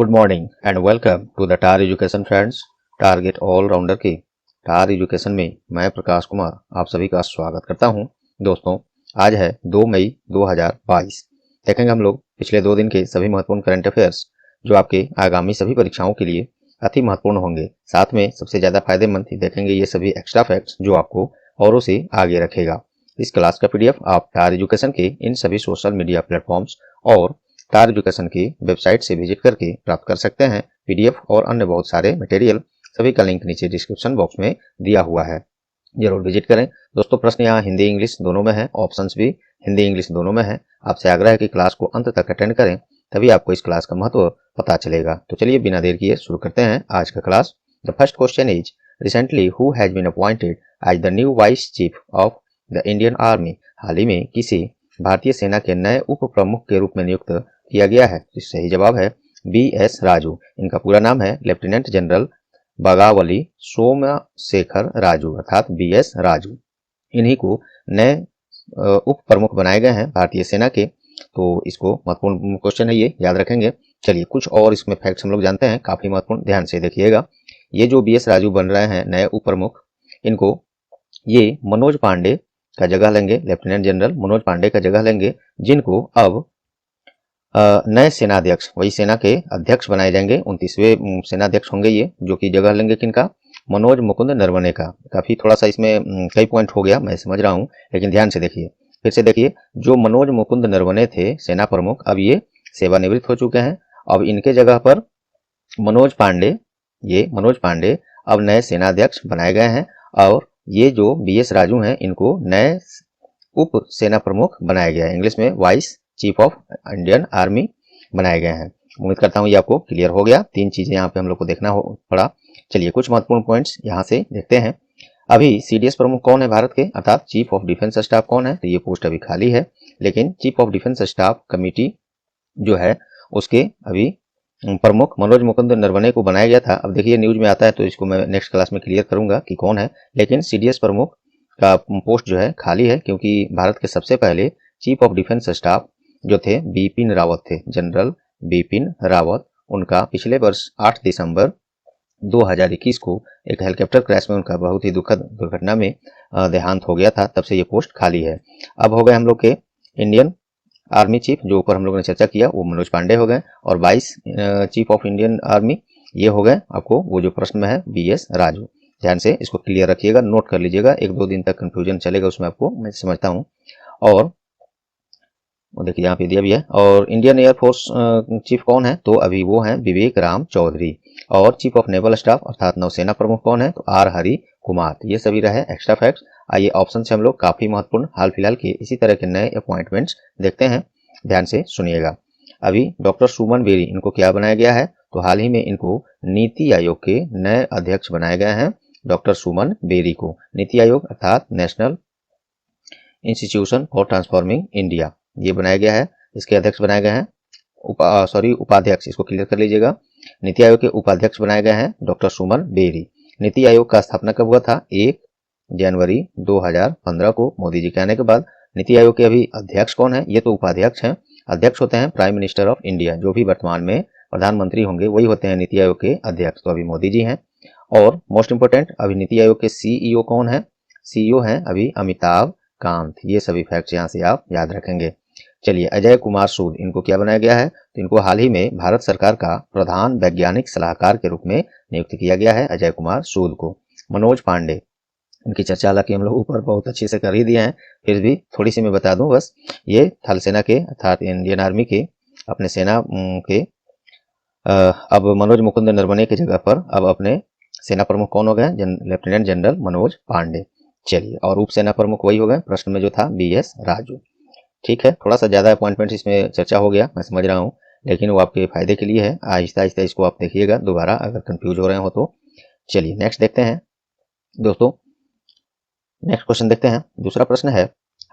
Good morning and welcome to the tar education friends. Target allrounder की tar education में मैं प्रकाश कुमार आप सभी का स्वागत करता हूं। दोस्तों, आज है 2 मई 2022। देखेंगे हम लोग पिछले 2 दिन के सभी महत्वपूर्ण करंट अफेयर्स जो आपके आगामी सभी परीक्षाओं के लिए अति महत्वपूर्ण होंगे। साथ में सबसे ज़्यादा फायदेमंद देखेंगे ये सभी एक्स्ट्रा फैक्ट्स जो आपको औरों से आगे रखेगा। इस क्लास का PDF आप टार एजुकेशन के इन सभी सोशल मीडिया प्लेटफॉर्म्स और टार एजुकेशन की वेबसाइट से विजिट करके प्राप्त कर सकते हैं। PDF और अन्य बहुत सारे मटेरियल सभी का लिंक नीचे डिस्क्रिप्शन बॉक्स में दिया हुआ है, जरूर विजिट करें। दोस्तों, प्रश्न यहाँ हिंदी इंग्लिश दोनों में है, ऑप्शंस भी हिंदी इंग्लिश दोनों में है। आपसे आग्रह है कि क्लास को अंत तक अटेंड करें, तभी आपको इस क्लास का महत्व पता चलेगा। तो चलिए बिना देर किए शुरू करते हैं आज का class. The first question is recently who has been appointed as the new vice chief of the Indian army. हाल ही में किसी भारतीय सेना के नए उप प्रमुख के रूप में नियुक्त किया गया है। तो सही जवाब है BS राजू। इनका पूरा नाम है लेफ्टिनेंट जनरल बगावली सोमशेखर राजू अर्थात BS राजू। इन्हीं को नए उप प्रमुख बनाए गए हैं भारतीय सेना के। तो इसको महत्वपूर्ण क्वेश्चन है, ये याद रखेंगे। चलिए कुछ और इसमें फैक्ट्स हम लोग जानते हैं, काफी महत्वपूर्ण, ध्यान से देखिएगा। ये जो BS राजू बन रहे हैं नए उप प्रमुख, इनको ये मनोज पांडे का जगह लेंगे, लेफ्टिनेंट जनरल मनोज पांडे का जगह लेंगे, जिनको अब नए सेनाध्यक्ष, वही सेना के अध्यक्ष बनाए जाएंगे। 29वें सेनाध्यक्ष होंगे ये, जो कि जगह लेंगे किनका? मनोज मुकुंद नरवणे का। काफी थोड़ा सा इसमें कई पॉइंट हो गया, मैं समझ रहा हूँ, लेकिन ध्यान से देखिए, फिर से देखिए। जो मनोज मुकुंद नरवणे थे सेना प्रमुख, अब ये सेवानिवृत्त हो चुके हैं। अब इनके जगह पर मनोज पांडे अब नए सेनाध्यक्ष बनाए गए हैं। और ये जो BS राजू हैं, इनको नए उप सेना प्रमुख बनाया गया है। इंग्लिश में vice chief of Indian army बनाए गए हैं। उम्मीद करता हूँ ये आपको क्लियर हो गया। 3 चीजें यहाँ पे हम लोग को देखना पड़ा। चलिए कुछ महत्वपूर्ण पॉइंट्स यहाँ से देखते हैं। अभी CDS प्रमुख कौन है भारत के, अर्थात चीफ ऑफ डिफेंस स्टाफ कौन है? तो ये पोस्ट अभी खाली है, लेकिन chief of defence staff committee जो है उसके अभी प्रमुख मनोज मुकुंद नरवणे को बनाया गया था। अब देखिए न्यूज में आता है, तो इसको मैं नेक्स्ट क्लास में क्लियर करूंगा कि कौन है। लेकिन CDS प्रमुख का पोस्ट जो है खाली है, क्योंकि भारत के सबसे पहले चीफ ऑफ डिफेंस स्टाफ जो थे बिपिन रावत थे, जनरल बिपिन रावत। उनका पिछले वर्ष 8 दिसंबर 2021 को एक हेलीकॉप्टर क्रैश में उनका बहुत ही दुखद दुर्घटना में देहांत हो गया था। तब से ये पोस्ट खाली है। अब हो गए हम लोग के इंडियन आर्मी चीफ, जो ऊपर हम लोग ने चर्चा किया, वो मनोज पांडे हो गए। और vice chief of Indian army ये हो गए आपको वो जो प्रश्न में है BS राजू। ध्यान से इसको क्लियर रखिएगा, नोट कर लीजिएगा। 1-2 दिन तक कंफ्यूजन चलेगा उसमें, आपको मैं समझता हूँ। और देखिए यहाँ पे दिया भी है। और इंडियन एयरफोर्स चीफ कौन है? तो अभी वो हैं विवेक राम चौधरी। और चीफ ऑफ नेवल स्टाफ अर्थात नौसेना प्रमुख कौन है? तो R हरि कुमार। ये सभी रहे एक्स्ट्रा फैक्ट्स। आइए ऑप्शन से हम लोग काफी महत्वपूर्ण हाल फिलहाल के इसी तरह के नए अपॉइंटमेंट्स देखते हैं। ध्यान से सुनिएगा। अभी डॉक्टर सुमन बेरी, इनको क्या बनाया गया है? तो हाल ही में इनको नीति आयोग के नए अध्यक्ष बनाए गए हैं। डॉक्टर सुमन बेरी को नीति आयोग अर्थात national institution for transforming India, ये बनाया गया है। इसके अध्यक्ष बनाए गए हैं उपाध्यक्ष, इसको क्लियर कर लीजिएगा। नीति आयोग के उपाध्यक्ष बनाए गए हैं डॉक्टर सुमन बेरी। नीति आयोग का स्थापना कब हुआ था? 1 जनवरी 2015 को, मोदी जी के आने के बाद। नीति आयोग के अभी अध्यक्ष कौन है? ये तो उपाध्यक्ष हैं। अध्यक्ष होते हैं प्राइम मिनिस्टर ऑफ इंडिया, जो भी वर्तमान में प्रधानमंत्री होंगे वही होते हैं नीति आयोग के अध्यक्ष। तो अभी मोदी जी हैं। और मोस्ट इंपोर्टेंट, अभी नीति आयोग के CEO कौन है? CEO हैं अभी अमिताभ कांत। ये सभी फैक्ट्स यहाँ से आप याद रखेंगे। चलिए अजय कुमार सूद, इनको क्या बनाया गया है? तो इनको हाल ही में भारत सरकार का प्रधान वैज्ञानिक सलाहकार के रूप में नियुक्त किया गया है, अजय कुमार सूद को। मनोज पांडे, इनकी चर्चा हालांकि हम लोग ऊपर बहुत अच्छे से कर ही दिए हैं, फिर भी थोड़ी सी मैं बता दूं बस। ये थल सेना के अर्थात इंडियन आर्मी के अपने सेना के अब मनोज मुकुंद नरवणे की जगह पर अब अपने सेना प्रमुख कौन हो गए? Lieutenant general Manoj Pande. चलिए, और उप सेना प्रमुख वही हो गए प्रश्न में जो था BS राजू। ठीक है, थोड़ा सा ज्यादा अपॉइंटमेंट इसमें चर्चा हो गया, मैं समझ रहा हूँ, लेकिन वो आपके फायदे के लिए है। आहिस्ता आहिस्ता इसको आप देखिएगा दोबारा, अगर कंफ्यूज हो रहे हो तो। चलिए नेक्स्ट देखते हैं दोस्तों। नेक्स्ट क्वेश्चन देखते हैं। दूसरा प्रश्न है,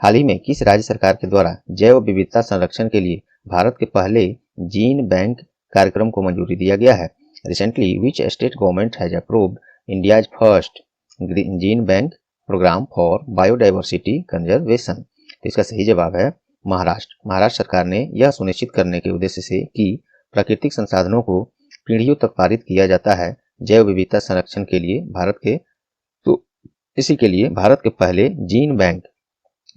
हाल ही में किस राज्य सरकार के द्वारा जैव विविधता संरक्षण के लिए भारत के पहले जीन बैंक कार्यक्रम को मंजूरी दिया गया है? Recently which state government has approved India's first gene bank programme for biodiversity conservation? तो इसका सही जवाब है महाराष्ट्र। महाराष्ट्र सरकार ने यह सुनिश्चित करने के उद्देश्य से कि प्राकृतिक संसाधनों को पीढ़ियों तक पारित किया जाता है जैव विविधता संरक्षण के लिए भारत के, तो इसी के लिए भारत के पहले जीन बैंक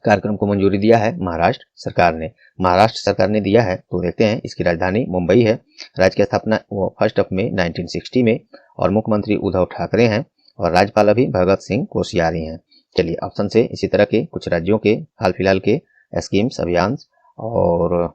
कार्यक्रम को मंजूरी दिया है महाराष्ट्र सरकार ने। महाराष्ट्र सरकार ने दिया है, तो देखते हैं। इसकी राजधानी मुंबई है। राज्य की स्थापना 1 मई 1960 में और मुख्यमंत्री उद्धव ठाकरे हैं और राज्यपाल अभी भगत सिंह कोश्यारी हैं। चलिए ऑप्शन से इसी तरह के कुछ राज्यों के हाल फिलहाल के स्कीम्स, अभियान और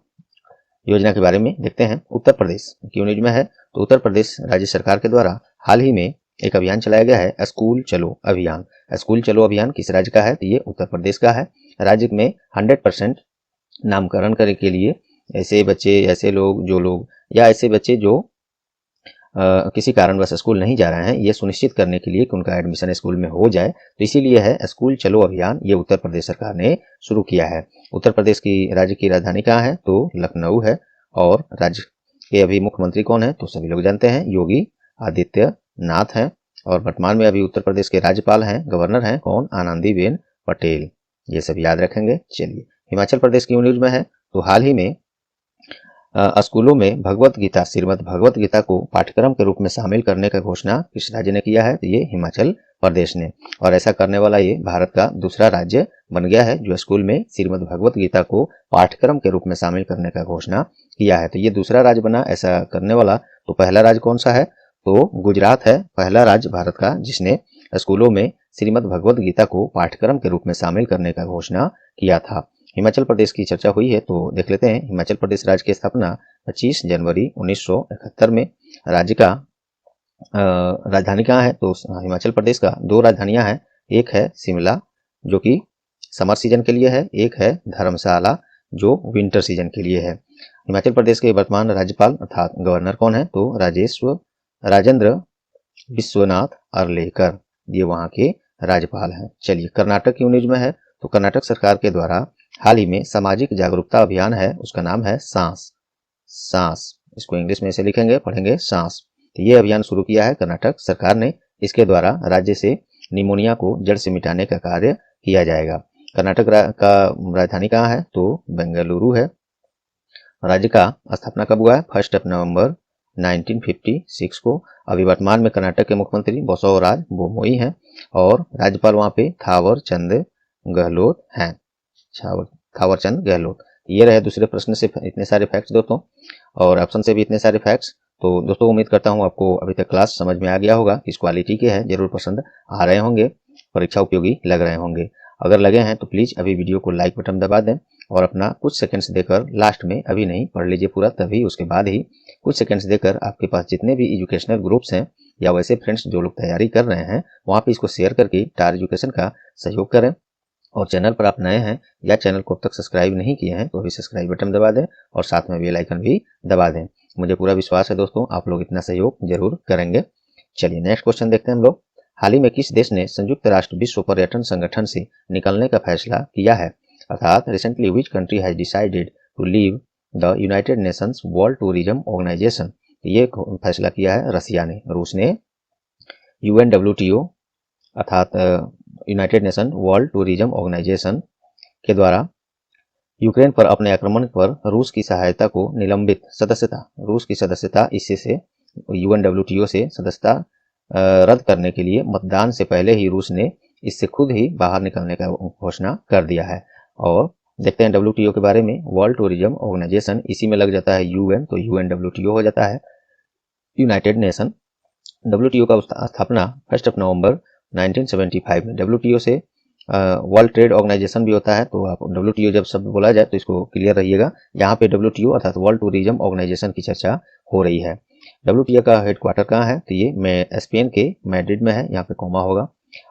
योजना के बारे में देखते हैं। उत्तर प्रदेश क्यों न्यूज में है, तो उत्तर प्रदेश राज्य सरकार के द्वारा हाल ही में एक अभियान चलाया गया है, स्कूल चलो अभियान। स्कूल चलो अभियान किस राज्य का है, तो ये उत्तर प्रदेश का है। राज्य में 100% नामकरण करने के लिए ऐसे बच्चे, ऐसे लोग जो लोग या ऐसे बच्चे जो किसी कारणवश स्कूल नहीं जा रहे हैं, ये सुनिश्चित करने के लिए कि उनका एडमिशन स्कूल में हो जाए, तो इसीलिए है स्कूल चलो अभियान। ये उत्तर प्रदेश सरकार ने शुरू किया है। उत्तर प्रदेश की राज्य की राजधानी कहाँ है, तो लखनऊ है। और राज्य के अभी मुख्यमंत्री कौन है, तो सभी लोग जानते हैं, योगी आदित्यनाथ हैं। और वर्तमान में अभी उत्तर प्रदेश के राज्यपाल हैं, गवर्नर हैं कौन, आनंदीबेन पटेल। ये सब याद रखेंगे। चलिए हिमाचल प्रदेश की न्यूज में है, तो हाल ही में स्कूलों में भगवत गीता, श्रीमद् भगवत गीता को पाठ्यक्रम के रूप में शामिल करने का घोषणा किस राज्य ने किया है, तो ये हिमाचल प्रदेश ने। और ऐसा करने वाला ये भारत का दूसरा राज्य बन गया है जो स्कूल में श्रीमद् भगवत गीता को पाठ्यक्रम के रूप में शामिल करने का घोषणा किया है। तो ये दूसरा राज्य बना ऐसा करने वाला। तो पहला राज्य कौन सा है, तो गुजरात है पहला राज्य भारत का जिसने स्कूलों में श्रीमद् भगवत गीता को पाठ्यक्रम के रूप में शामिल करने का घोषणा किया था। हिमाचल प्रदेश की चर्चा हुई है, तो देख लेते हैं। हिमाचल प्रदेश राज्य की स्थापना 25 जनवरी 1971 में। राज्य का राजधानी कहाँ है, तो हिमाचल प्रदेश का 2 राजधानियां हैं। एक है शिमला जो कि समर सीजन के लिए है, एक है धर्मशाला जो विंटर सीजन के लिए है। हिमाचल प्रदेश के वर्तमान राज्यपाल अर्थात गवर्नर कौन है, तो राजेंद्र विश्वनाथ अर्लेकर, ये वहाँ के राज्यपाल हैं। चलिए कर्नाटक की न्यूज में है, तो कर्नाटक सरकार के द्वारा हाल ही में सामाजिक जागरूकता अभियान है, उसका नाम है सांस। इसको इंग्लिश में ऐसे लिखेंगे, पढ़ेंगे सांस। तो ये अभियान शुरू किया है कर्नाटक सरकार ने। इसके द्वारा राज्य से निमोनिया को जड़ से मिटाने का कार्य किया जाएगा। कर्नाटक का राजधानी कहाँ है, तो बेंगलुरु है। राज्य का स्थापना कब हुआ है, 1 नवंबर 1956 को। अभी वर्तमान में कर्नाटक के मुख्यमंत्री बसवराज बोमोई हैं और राज्यपाल वहाँ पे थावर चंद गहलोत हैं। थावर चंद गहलोत। ये रहे दूसरे प्रश्न से इतने सारे फैक्ट्स दोस्तों, और ऑप्शन से भी इतने सारे फैक्ट्स। तो दोस्तों उम्मीद करता हूँ आपको अभी तक क्लास समझ में आ गया होगा, किस क्वालिटी के हैं, जरूर पसंद आ रहे होंगे, परीक्षा उपयोगी लग रहे होंगे। अगर लगे हैं तो प्लीज अभी वीडियो को लाइक बटन दबा दें और अपना कुछ सेकंड्स देकर लास्ट में, अभी नहीं पढ़ लीजिए पूरा, तभी उसके बाद ही कुछ सेकंड्स देकर आपके पास जितने भी एजुकेशनल ग्रुप्स हैं या वैसे फ्रेंड्स जो लोग तैयारी कर रहे हैं वहाँ पे इसको शेयर करके टार एजुकेशन का सहयोग करें। और चैनल पर आप नए हैं या चैनल को अब तक सब्सक्राइब नहीं किए हैं तो अभी सब्सक्राइब बटन दबा दें और साथ में बेल आइकन भी दबा दें। मुझे पूरा विश्वास है दोस्तों आप लोग इतना सहयोग जरूर करेंगे। चलिए नेक्स्ट क्वेश्चन देखते हैं हम लोग। हाल ही में किस देश ने संयुक्त राष्ट्र विश्व पर्यटन संगठन से निकलने का फैसला किया है, अर्थात recently which country has decided to leave the United Nations World Tourism Organization. ये फैसला किया है रसिया ने। रूस ने UNWTO अर्थात United Nation World Tourism Organization के द्वारा यूक्रेन पर अपने आक्रमण पर रूस की सहायता को निलंबित, रूस की सदस्यता इससे से UNWTO से सदस्यता रद्द करने के लिए मतदान से पहले ही रूस ने इससे खुद ही बाहर निकलने का घोषणा कर दिया है। और देखते हैं WTO के बारे में। वर्ल्ड टूरिज्म ऑर्गेनाइजेशन, इसी में लग जाता है UN, तो UNWTO हो जाता है यूनाइटेड नेशन। WTO का स्थापना 1 नवंबर 1975 में। WTO से वर्ल्ड ट्रेड ऑर्गेनाइजेशन भी होता है, तो आप WTO जब शब्द बोला जाए तो इसको क्लियर रहिएगा। यहाँ पे WTO अर्थात वर्ल्ड टूरिज्म ऑर्गेनाइजेशन की चर्चा हो रही है। WTO का हेडक्वार्टर कहाँ है, तो ये स्पेन के मैड्रिड में है, यहाँ पे कोमा होगा।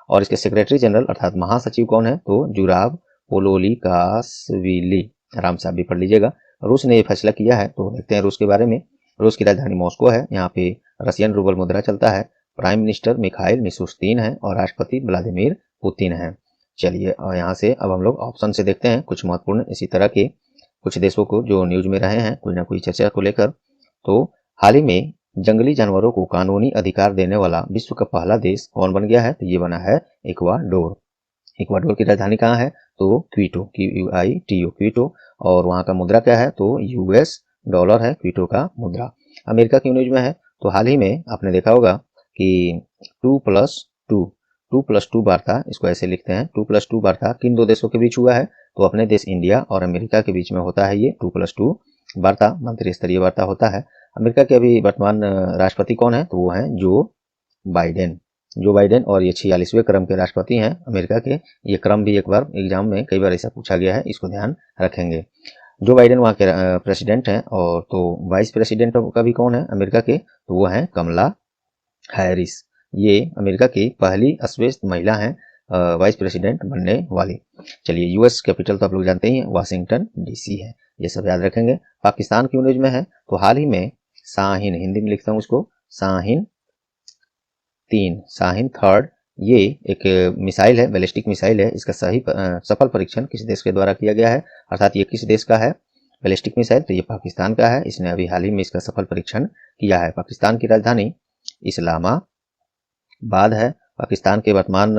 और इसके सेक्रेटरी जनरल अर्थात महासचिव कौन है, तो जुराब पोलोलिकासविली। आराम से आप भी पढ़ लीजिएगा। रूस ने ये फैसला किया है, तो देखते हैं रूस के बारे में। रूस की राजधानी मॉस्को है, यहाँ पे रशियन रूबल मुद्रा चलता है। प्राइम मिनिस्टर मिखाइल मिशुस्तिन है और राष्ट्रपति व्लादिमीर पुतिन है। चलिए और यहाँ से अब हम लोग ऑप्शन से देखते हैं कुछ महत्वपूर्ण इसी तरह के कुछ देशों को जो न्यूज में रहे हैं कोई ना कोई चर्चा को लेकर। तो हाल ही में जंगली जानवरों को कानूनी अधिकार देने वाला विश्व का पहला देश कौन बन गया है, तो ये बना है इक्वाडोर। इक्वाडोर की राजधानी कहाँ है, तो क्वीटो, QUITO क्वीटो। और वहाँ का मुद्रा क्या है, तो US डॉलर है क्वीटो का मुद्रा। अमेरिका की न्यूज में है, तो हाल ही में आपने देखा होगा कि 2+2 वार्ता, इसको ऐसे लिखते हैं 2+2 वार्ता किन दो देशों के बीच हुआ है? तो अपने देश इंडिया और अमेरिका के बीच में होता है ये 2+2 वार्ता, मंत्री स्तरीय वार्ता होता है। अमेरिका के अभी वर्तमान राष्ट्रपति कौन है? तो वो हैं जो बाइडेन और ये 46वें क्रम के राष्ट्रपति हैं अमेरिका के। ये क्रम भी एक बार एग्जाम में कई बार ऐसा पूछा गया है, इसको ध्यान रखेंगे। जो बाइडेन वहाँ के प्रेसिडेंट हैं, और तो वाइस प्रेसिडेंट का भी कौन है अमेरिका के? तो वो हैं कमला हैरिस। ये अमेरिका की पहली श्वेत महिला हैं वाइस प्रेसिडेंट बनने वाली। चलिए, यूएस कैपिटल तो आप लोग जानते ही हैं, वाशिंगटन डीसी है, ये सब याद रखेंगे। पाकिस्तान क्यों न्यूज में है? तो हाल ही में शाहीन, हिंदी में लिखता हूँ उसको शाहीन 3 ये एक मिसाइल है, बैलिस्टिक मिसाइल है। इसका सफल परीक्षण किस देश के द्वारा किया गया है? अर्थात ये किस देश का है बैलिस्टिक मिसाइल? तो ये पाकिस्तान का है। इसने अभी हाल ही में इसका सफल परीक्षण किया है। पाकिस्तान की राजधानी इस्लामाबाद है। पाकिस्तान के वर्तमान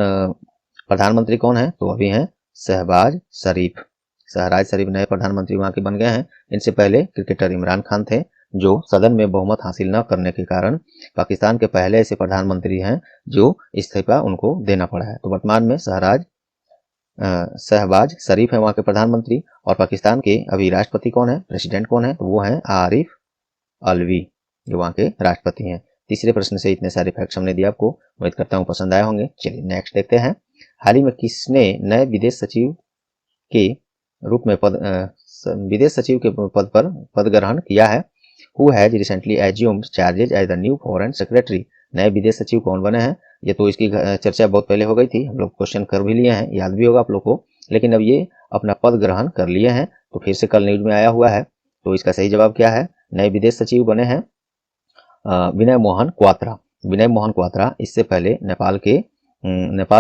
प्रधानमंत्री कौन है? तो अभी हैं शहबाज शरीफ नए प्रधानमंत्री वहां के बन गए हैं। इनसे पहले क्रिकेटर इमरान खान थे, जो सदन में बहुमत हासिल न करने के कारण पाकिस्तान के पहले ऐसे प्रधानमंत्री हैं जो इस्तीफा उनको देना पड़ा है। तो वर्तमान में शहबाज शरीफ है वहाँ के प्रधानमंत्री। और पाकिस्तान के अभी राष्ट्रपति कौन है, प्रेसिडेंट कौन है? तो वो हैं आरिफ अलवी, जो वहाँ के राष्ट्रपति हैं। तीसरे प्रश्न से इतने सारे फैक्ट्स हमने दिए आपको, उम्मीद करता हूँ पसंद आए होंगे। चलिए नेक्स्ट देखते हैं। हाल ही में किसने नए विदेश सचिव के रूप में विदेश सचिव के पद पर पद ग्रहण किया है? Who has recently assumed charges as the new foreign secretary? नए विदेश सचिव कौन बने हैं? ये तो इसकी चर्चा बहुत पहले हो गई थी, हम लोग क्वेश्चन कर भी लिए हैं, याद भी होगा आप लोग को। लेकिन अब ये अपना पद ग्रहण कर लिए हैं, तो फिर से कल न्यूज में आया हुआ है। तो इसका सही जवाब क्या है? नए विदेश सचिव बने हैं विनय मोहन क्वात्रा। इससे पहले नेपाल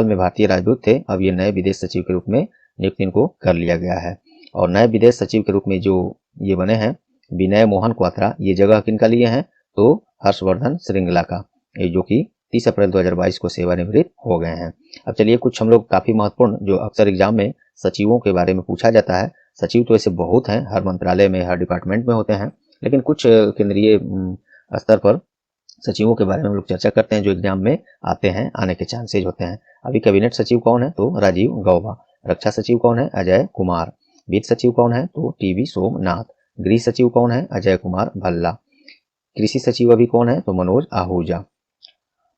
में भारतीय राजदूत थे। अब ये नए विदेश सचिव के रूप में नियुक्ति इनको कर लिया गया है। और नए विदेश सचिव के रूप में जो ये बने हैं विनय मोहन क्वात्रा, ये जगह किनका लिए हैं? तो हर्षवर्धन श्रृंगला का, जो कि 30 अप्रैल 2022 को सेवानिवृत्त हो गए हैं। अब चलिए, कुछ हम लोग काफी महत्वपूर्ण जो अक्सर एग्जाम में सचिवों के बारे में पूछा जाता है। सचिव तो ऐसे बहुत हैं, हर मंत्रालय में, हर डिपार्टमेंट में होते हैं, लेकिन कुछ केंद्रीय स्तर पर सचिवों के बारे में हम लोग चर्चा करते हैं जो एग्जाम में आते हैं, आने के चांसेज होते हैं। अभी कैबिनेट सचिव कौन है? तो राजीव गौबा। रक्षा सचिव कौन है? अजय कुमार। वित्त सचिव कौन है? तो टीवी सोमनाथ। गृह सचिव कौन है? अजय कुमार भल्ला। कृषि सचिव अभी कौन है? तो मनोज आहूजा।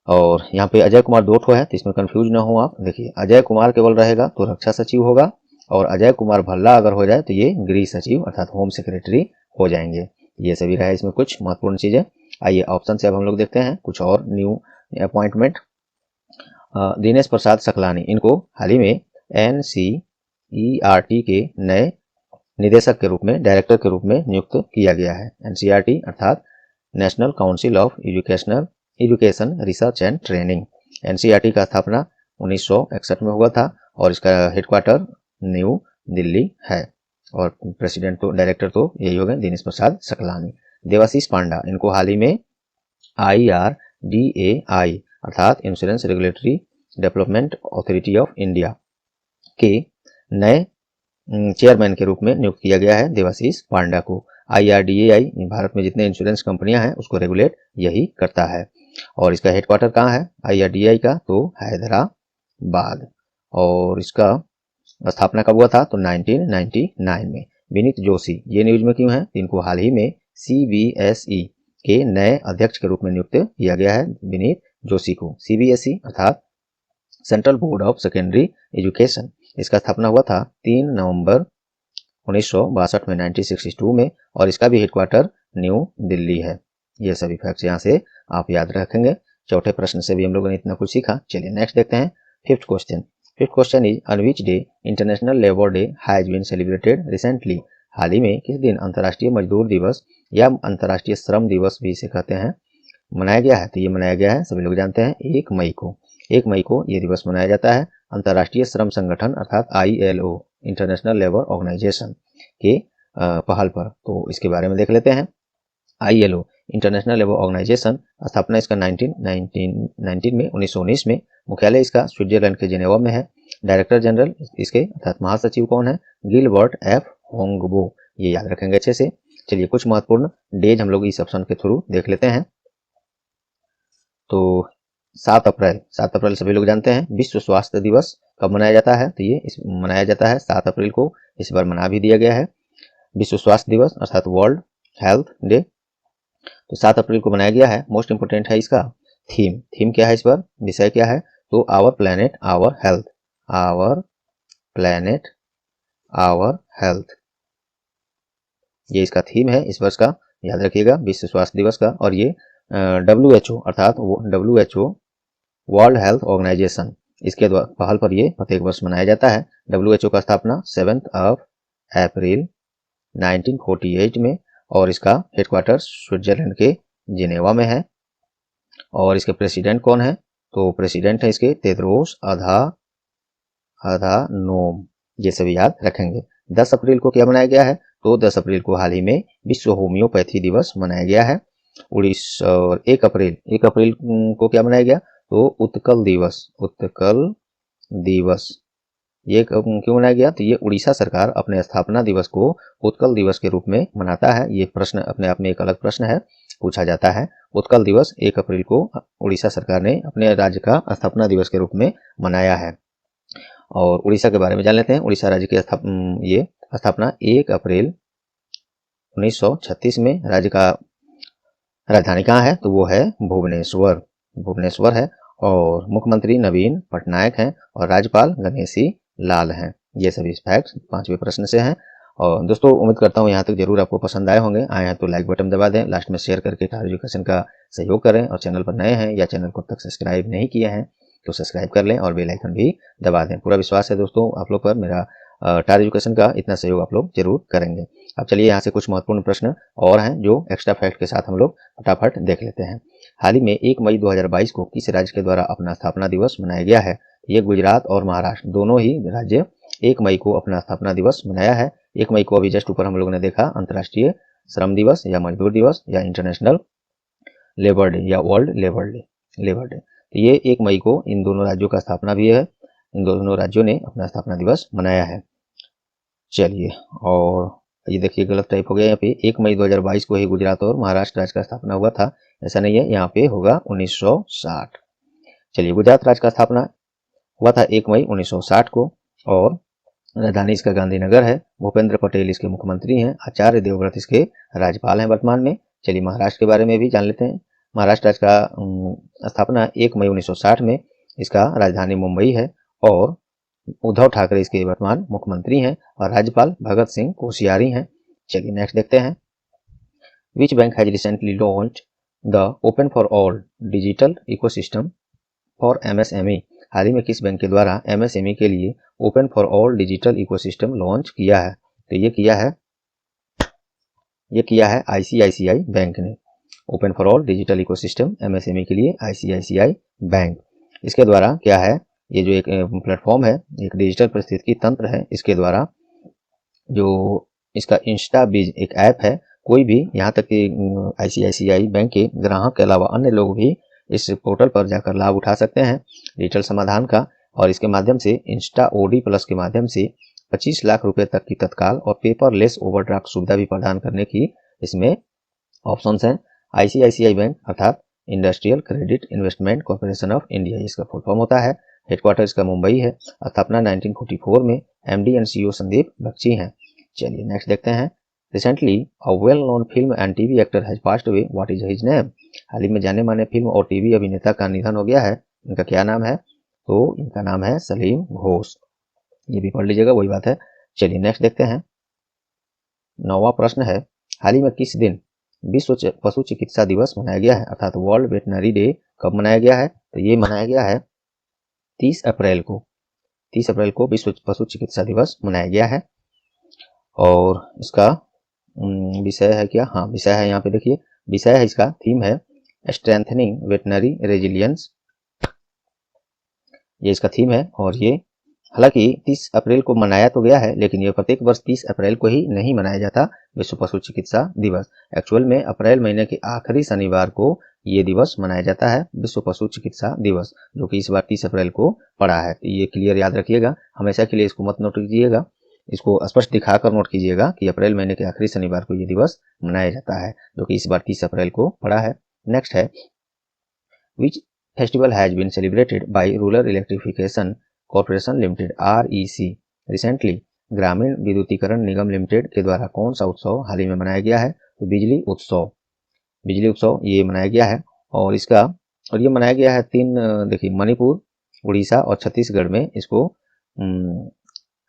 और यहाँ पे अजय कुमार 2 ठो है, तो इसमें कंफ्यूज ना हो आप। देखिए, अजय कुमार केवल रहेगा तो रक्षा सचिव होगा, और अजय कुमार भल्ला अगर हो जाए तो ये गृह सचिव अर्थात होम सेक्रेटरी हो जाएंगे। ये सभी रहा इसमें कुछ महत्वपूर्ण चीजें। आइए ऑप्शन से अब हम लोग देखते हैं कुछ और न्यू अपॉइंटमेंट। दिनेश प्रसाद सकलानी, इनको हाल ही में NCERT के नए निदेशक के रूप में, डायरेक्टर के रूप में नियुक्त किया गया है। NCERT अर्थात national council of education research and training. NCERT का स्थापना 1961 में हुआ था, और इसका हेडक्वार्टर न्यू दिल्ली है। और प्रेसिडेंट तो, डायरेक्टर तो यही हो गए दिनेश प्रसाद सकलानी। देवाशीष पांडा, इनको हाल ही में IRDAI अर्थात insurance regulatory development authority of India के नए चेयरमैन के रूप में नियुक्त किया गया है देवाशीष पांडा को। IRDAI भारत में जितने इंश्योरेंस कंपनियां हैं उसको रेगुलेट यही करता है। और इसका हेडक्वार्टर कहाँ है IRDAI का? तो हैदराबाद। और इसका स्थापना कब हुआ था? तो 1999 में। विनीत जोशी, ये न्यूज में क्यों है? इनको हाल ही में CBSE के नए अध्यक्ष के रूप में नियुक्त किया गया है विनीत जोशी को। CBSE अर्थात central board of secondary education, इसका स्थापना हुआ था 3 नवंबर 1962 में, 1962 में, और इसका भी हेडक्वार्टर न्यू दिल्ली है। ये सभी फैक्ट्स यहाँ से आप याद रखेंगे। चौथे प्रश्न से भी हम लोगों ने इतना कुछ सीखा। चलिए नेक्स्ट देखते हैं। Fifth question is on which day international labour day has been celebrated recently? हाल ही में किस दिन अंतर्राष्ट्रीय मजदूर दिवस या अंतर्राष्ट्रीय श्रम दिवस भी इसे कहते हैं मनाया गया है? तो ये मनाया गया है, सभी लोग जानते हैं, 1 मई को। 1 मई को ये दिवस मनाया जाता है। अंतर्राष्ट्रीय श्रम संगठन अर्थात ILO इंटरनेशनल लेबर ऑर्गेनाइजेशन के पहल पर। तो इसके बारे में देख लेते हैं। ILO इंटरनेशनल लेबर ऑर्गेनाइजेशन, स्थापना इसका 1919 में। मुख्यालय इसका स्विट्जरलैंड के जेनेवा में है। डायरेक्टर जनरल इसके अर्थात महासचिव कौन है? Gilbert F Houngbo. ये याद रखेंगे अच्छे से। चलिए कुछ महत्वपूर्ण डेज हम लोग इस ऑप्शन के थ्रू देख लेते हैं। तो 7 अप्रैल सभी लोग जानते हैं विश्व स्वास्थ्य दिवस कब मनाया जाता है, तो ये मनाया जाता है 7 अप्रैल को। इस बार मना भी दिया गया है विश्व स्वास्थ्य दिवस अर्थात वर्ल्ड हेल्थ डे, तो 7 अप्रैल को मनाया गया है। मोस्ट इंपोर्टेंट है इसका थीम क्या है, इस बार विषय क्या है, तो our planet our health, our planet our health, ये इसका थीम है इस वर्ष का, याद रखिएगा विश्व स्वास्थ्य दिवस का। और ये WHO अर्थात WHO वर्ल्ड हेल्थ ऑर्गेनाइजेशन, इसके पहल पर ये प्रत्येक वर्ष मनाया जाता है। WHO का स्थापना 7 अप्रैल 1948 में, और इसका हेडक्वार्टर स्विट्जरलैंड के जिनेवा में है। और इसके प्रेसिडेंट कौन है, तो प्रेसिडेंट है इसके तेद्रोस अधानोम, ये सभी याद रखेंगे। 10 अप्रैल को क्या मनाया गया है, तो 10 अप्रैल को हाल ही में विश्व होम्योपैथी दिवस मनाया गया है। 1 अप्रैल को क्या मनाया गया, तो उत्कल दिवस, ये क्यों मनाया गया, तो ये उड़ीसा सरकार अपने स्थापना दिवस को उत्कल दिवस के रूप में मनाता है। ये प्रश्न अपने आप में एक अलग प्रश्न है, पूछा जाता है। उत्कल दिवस 1 अप्रैल को उड़ीसा सरकार ने अपने राज्य का स्थापना दिवस के रूप में मनाया है। और उड़ीसा के बारे में जान लेते हैं। उड़ीसा राज्य की ये स्थापना 1 अप्रैल 1936 में। राज्य का राजधानी कहाँ है, तो वो है भुवनेश्वर है। और मुख्यमंत्री नवीन पटनायक हैं और राज्यपाल गणेशी लाल हैं। ये सभी फैक्ट्स 5वें प्रश्न से हैं। और दोस्तों उम्मीद करता हूँ यहाँ तक जरूर आपको पसंद आए होंगे। आए हैं तो लाइक बटन दबा दें, लास्ट में शेयर करके टार एजुकेशन का सहयोग करें। और चैनल पर नए हैं या चैनल को अब तक सब्सक्राइब नहीं किए हैं तो सब्सक्राइब कर लें और बेल आइकन भी दबा दें। पूरा विश्वास है दोस्तों आप लोग पर, मेरा टार एजुकेशन का इतना सहयोग आप लोग जरूर करेंगे। अब चलिए यहाँ से कुछ महत्वपूर्ण प्रश्न और हैं जो एक्स्ट्रा फैक्ट के साथ हम लोग फटाफट देख लेते हैं। हाल ही में 1 मई 2022 को किस राज्य के द्वारा अपना स्थापना दिवस मनाया गया है, ये गुजरात और महाराष्ट्र दोनों ही राज्य 1 मई को अपना स्थापना दिवस मनाया है। 1 मई को अभी जस्ट ऊपर हम लोगों ने देखा अंतर्राष्ट्रीय श्रम दिवस या मजदूर दिवस या इंटरनेशनल लेबर डे या वर्ल्ड लेबर डे, तो ये 1 मई को इन दोनों राज्यों का स्थापना भी है, इन दोनों राज्यों ने अपना स्थापना दिवस मनाया है। चलिए, और ये देखिए गलत टाइप हो गया यहाँ पे, 1 मई 2022 को ही गुजरात और महाराष्ट्र राज्य का स्थापना हुआ था, ऐसा नहीं है, यहाँ पे होगा 1960। चलिए, गुजरात राज्य का स्थापना हुआ था 1 मई 1960 को और राजधानी इसका गांधीनगर है। भूपेंद्र पटेल इसके मुख्यमंत्री हैं, आचार्य देवव्रत इसके राज्यपाल हैं वर्तमान में। चलिए महाराष्ट्र के बारे में भी जान लेते हैं। महाराष्ट्र राज्य का स्थापना 1 मई 1960 में, इसका राजधानी मुंबई है और उद्धव ठाकरे इसके वर्तमान मुख्यमंत्री हैं और राज्यपाल भगत सिंह कोश्यारी हैं। चलिए नेक्स्ट देखते हैं। Which bank has recently launched the open for all digital ecosystem for MSME, हाल ही में किस बैंक के द्वारा MSME के लिए open for all digital ecosystem launch किया है, तो ये किया है ICICI बैंक ने। Open for all digital ecosystem MSME के लिए ICICI बैंक, इसके द्वारा क्या है, ये जो एक प्लेटफॉर्म है, एक डिजिटल पारिस्थितिकी तंत्र है, इसके द्वारा जो इसका इंस्टाबीज एक ऐप है, कोई भी यहाँ तक कि ICICI बैंक के ग्राहक के अलावा अन्य लोग भी इस पोर्टल पर जाकर लाभ उठा सकते हैं डिजिटल समाधान का। और इसके माध्यम से इंस्टा OD प्लस के माध्यम से 25 लाख रुपए तक की तत्काल और पेपरलेस ओवरड्राफ्ट सुविधा भी प्रदान करने की इसमें ऑप्शंस हैं। ICICI बैंक अर्थात industrial credit investment corporation of India, इसका फुल फॉर्म होता है। हेडक्वार्टर इसका मुंबई है। स्थापना 1944 में। MD and CEO Sandeep Bakhshi हैं। चलिए नेक्स्ट देखते हैं। Recently a well known film and TV actor has passed away, what is his name, हाल ही में जाने माने फिल्म और TV अभिनेता का निधन हो गया है, इनका क्या नाम है, तो इनका नाम है सलीम घोष, ये भी पढ़ लीजिएगा, वही बात है। चलिए नेक्स्ट देखते हैं। 9वां प्रश्न है, हाल ही में किस दिन विश्व पशु चिकित्सा दिवस मनाया गया है अर्थात वर्ल्ड वेटनरी डे कब मनाया गया है, तो ये मनाया गया है 30 अप्रैल को। 30 अप्रैल को विश्व पशु चिकित्सा दिवस मनाया गया है। और इसका विषय है क्या, हाँ विषय है, यहाँ पे देखिए विषय है, इसका थीम है स्ट्रेंथनिंग वेटनरी रेजिलियंस, ये इसका थीम है। और ये हालांकि 30 अप्रैल को मनाया तो गया है, लेकिन ये प्रत्येक वर्ष 30 अप्रैल को ही नहीं मनाया जाता विश्व पशु चिकित्सा दिवस। एक्चुअल में अप्रैल महीने के आखिरी शनिवार को ये दिवस मनाया जाता है, विश्व पशु चिकित्सा दिवस, जो कि इस बार 30 अप्रैल को पड़ा है। ये क्लियर याद रखिएगा, हमेशा के लिए इसको मत नोट कीजिएगा, इसको स्पष्ट दिखाकर नोट कीजिएगा कि अप्रैल महीने के आखिरी शनिवार को ये दिवस मनाया जाता है, जो कि इस बार 30 अप्रैल को पड़ा है। नेक्स्ट है, which festival has been celebrated by Rural Electrification Corporation Limited REC recently. ग्रामीण विद्युतीकरण निगम लिमिटेड के द्वारा कौन सा उत्सव हाल ही में मनाया गया है? तो बिजली उत्सव ये मनाया गया है। और ये मनाया गया है देखिए मणिपुर, उड़ीसा और छत्तीसगढ़ में इसको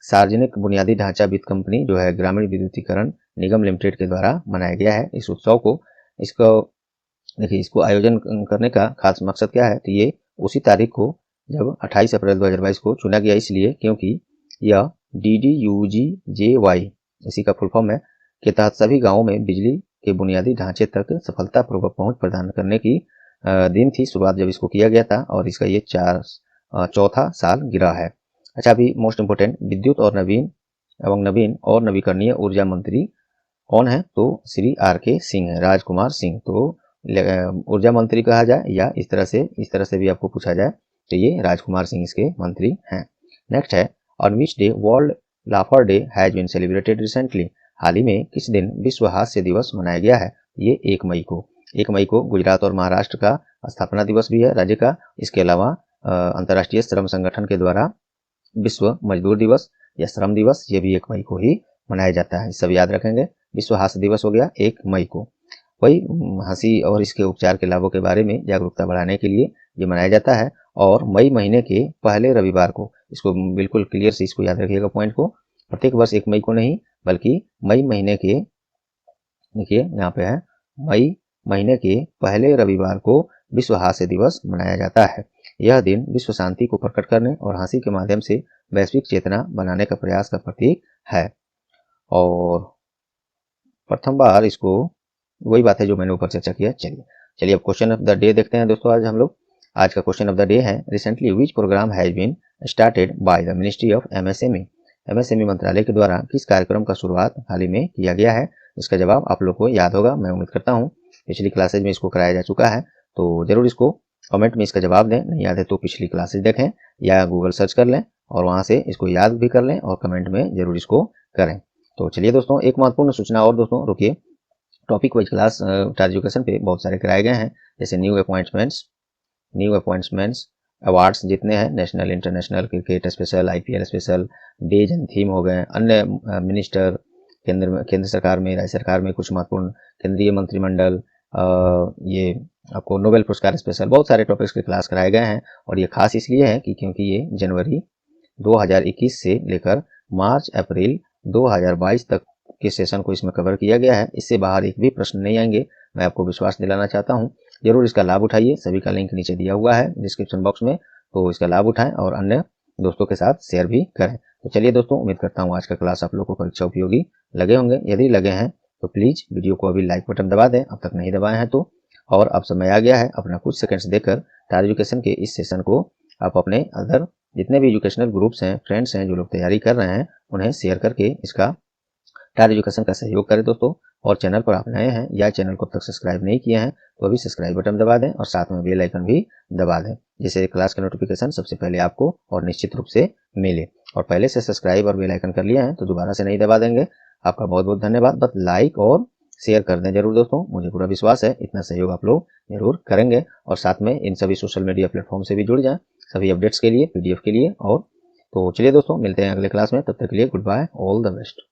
सार्वजनिक बुनियादी ढांचा वित्त कंपनी जो है ग्रामीण विद्युतीकरण निगम लिमिटेड के द्वारा मनाया गया है इस उत्सव को। इसको आयोजन करने का खास मकसद क्या है? तो ये उसी तारीख को जब 28 अप्रैल 2022 को चुना गया, इसलिए क्योंकि यह DDUGJY इसी का फुल फॉर्म है के तहत सभी गांवों में बिजली के बुनियादी ढांचे तक सफलतापूर्वक पहुंच प्रदान करने की दिन थी शुरुआत जब इसको किया गया था, और इसका ये चौथा साल गिरा है। अच्छा, अभी मोस्ट इम्पोर्टेंट, विद्युत और नवीन और नवीकरणीय ऊर्जा मंत्री कौन है? तो श्री RK सिंह है, राजकुमार सिंह। तो ऊर्जा मंत्री कहा जाए या इस तरह से भी आपको पूछा जाए तो ये राजकुमार सिंह इसके मंत्री हैं। नेक्स्ट है, on which day world laughter day has been celebrated recently. हाल ही में किस दिन विश्व हास्य दिवस मनाया गया है? ये 1 मई को गुजरात और महाराष्ट्र का स्थापना दिवस भी है राज्य का। इसके अलावा अंतर्राष्ट्रीय श्रम संगठन के द्वारा विश्व मजदूर दिवस या श्रम दिवस ये भी 1 मई को ही मनाया जाता है। सब याद रखेंगे। विश्व हास्य दिवस हो गया 1 मई को। वही हंसी और इसके उपचार के लाभों के बारे में जागरूकता बढ़ाने के लिए ये मनाया जाता है। और मई महीने के पहले रविवार को, इसको बिल्कुल क्लियर से इसको याद रखिएगा पॉइंट को, प्रत्येक वर्ष 1 मई को नहीं बल्कि मई महीने के, देखिए यहाँ पे है, मई महीने के पहले रविवार को विश्व हास्य दिवस मनाया जाता है। यह दिन विश्व शांति को प्रकट करने और हंसी के माध्यम से वैश्विक चेतना बनाने का प्रयास का प्रतीक है। और प्रथम बार इसको, वही बात है जो मैंने ऊपर चर्चा किया। चलिए अब क्वेश्चन ऑफ द डे देखते हैं दोस्तों। आज का क्वेश्चन ऑफ द डे है, recently which programme has been started by the ministry of MSME मंत्रालय के द्वारा किस कार्यक्रम का शुरुआत हाल ही में किया गया है? इसका जवाब आप लोग को याद होगा, मैं उम्मीद करता हूँ। पिछली क्लासेज में इसको कराया जा चुका है, तो जरूर इसको कमेंट में इसका जवाब दें। नहीं याद है तो पिछली क्लासेज देखें या गूगल सर्च कर लें और वहां से इसको याद भी कर लें और कमेंट में जरूर इसको करें। तो चलिए दोस्तों, एक महत्वपूर्ण सूचना और दोस्तों, रुकिए। टॉपिक वाइज क्लास टार एजुकेशन पे बहुत सारे कराए गए हैं, जैसे न्यू अपॉइंटमेंट्स अवार्ड्स जितने हैं, national international cricket special, IPL special, days and theme हो गए, अन्य मिनिस्टर, केंद्र सरकार में, राज्य सरकार में कुछ महत्वपूर्ण केंद्रीय मंत्रिमंडल, ये आपको नोबेल पुरस्कार स्पेशल, बहुत सारे टॉपिक्स के क्लास कराए गए हैं। और ये खास इसलिए है कि क्योंकि ये जनवरी 2021 से लेकर मार्च अप्रैल 2022 तक के सेशन को इसमें कवर किया गया है। इससे बाहर एक भी प्रश्न नहीं आएंगे, मैं आपको विश्वास दिलाना चाहता हूं। जरूर इसका लाभ उठाइए, सभी का लिंक नीचे दिया हुआ है डिस्क्रिप्शन बॉक्स में, तो इसका लाभ उठाएं और अन्य दोस्तों के साथ शेयर भी करें। तो चलिए दोस्तों, उम्मीद करता हूँ आज का क्लास आप लोगों को परीक्षा उपयोगी लगे होंगे। यदि लगे हैं तो प्लीज वीडियो को अभी लाइक बटन दबा दें, अब तक नहीं दबाए हैं तो। और अब समय आ गया है अपना कुछ सेकंड्स देकर टार एजुकेशन के इस सेशन को आप अपने अदर जितने भी एजुकेशनल ग्रुप्स हैं, फ्रेंड्स हैं जो लोग तैयारी कर रहे हैं, उन्हें शेयर करके इसका टार एजुकेशन का सहयोग करें दोस्तों। और चैनल पर आप नए हैं या चैनल को अब तक सब्सक्राइब नहीं किए हैं तो अभी सब्सक्राइब बटन दबा दें और साथ में बेल आइकन भी दबा दें, जिससे क्लास का नोटिफिकेशन सबसे पहले आपको और निश्चित रूप से मिले। और पहले से सब्सक्राइब और बेल आइकन कर लिया है तो दोबारा से नहीं दबा देंगे। आपका बहुत बहुत धन्यवाद। बस लाइक और शेयर कर दें जरूर दोस्तों, मुझे पूरा विश्वास है इतना सहयोग आप लोग जरूर करेंगे। और साथ में इन सभी सोशल मीडिया प्लेटफॉर्म से भी जुड़ जाएं सभी अपडेट्स के लिए, PDF के लिए। और तो चलिए दोस्तों, मिलते हैं अगले क्लास में, तब तक के लिए goodbye, all the best.